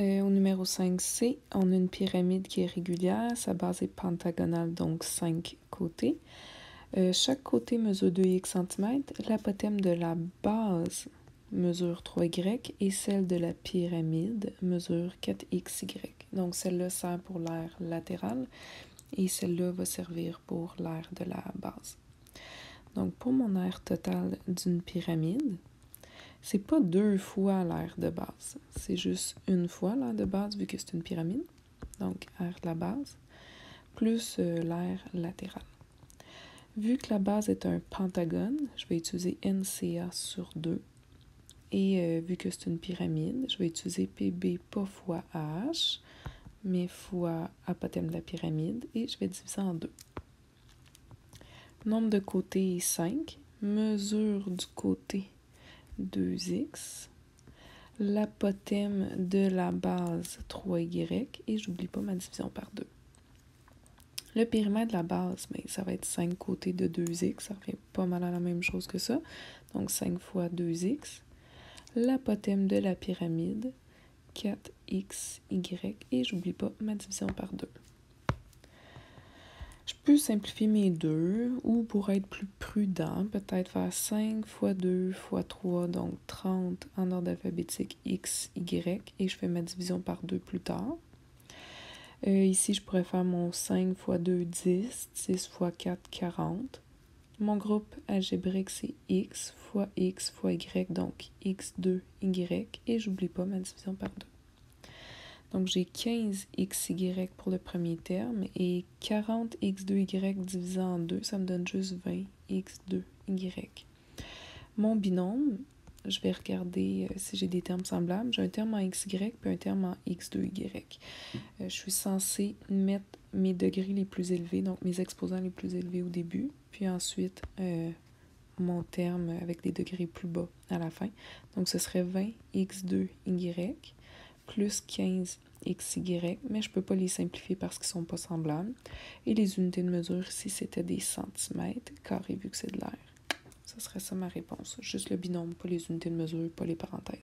Au numéro 5C, on a une pyramide qui est régulière. Sa base est pentagonale, donc 5 côtés. Chaque côté mesure 2x cm. L'apothème de la base mesure 3y et celle de la pyramide mesure 4xy. Donc celle-là sert pour l'aire latérale et celle-là va servir pour l'aire de la base. Donc pour mon aire totale d'une pyramide, c'est pas 2 fois l'aire de base, c'est juste une fois l'aire de base vu que c'est une pyramide, donc aire de la base, plus l'aire latérale. Vu que la base est un pentagone, je vais utiliser NCA sur 2. Et vu que c'est une pyramide, je vais utiliser PB pas fois AH, mais fois apothème de la pyramide, et je vais diviser en 2. Nombre de côtés est 5. Mesure du côté 2x. L'apothème de la base 3y. Et j'oublie pas ma division par 2. Le périmètre de la base, ben, ça va être 5 côtés de 2x. Ça revient pas mal à la même chose que ça. Donc 5 fois 2x. L'apothème de la pyramide, 4xy. Et j'oublie pas ma division par 2. Je peux simplifier mes 2, ou pour être plus prudent, peut-être faire 5 fois 2 fois 3, donc 30 en ordre alphabétique x, y, et je fais ma division par 2 plus tard. Ici, je pourrais faire mon 5 fois 2, 10, 6 fois 4, 40. Mon groupe algébrique, c'est x fois y, donc x2, y, et j'oublie pas ma division par 2. Donc, j'ai 15xy pour le premier terme et 40x2y divisé en 2, ça me donne juste 20x2y. Mon binôme, je vais regarder si j'ai des termes semblables. J'ai un terme en xy puis un terme en x2y. Je suis censée mettre mes degrés les plus élevés, donc mes exposants les plus élevés au début, puis ensuite mon terme avec des degrés plus bas à la fin. Donc, ce serait 20x2y plus 15xy, mais je ne peux pas les simplifier parce qu'ils ne sont pas semblables. Et les unités de mesure ici, c'était des centimètres carrés vu que c'est de l'air. Ça serait ça ma réponse. Juste le binôme, pas les unités de mesure, pas les parenthèses.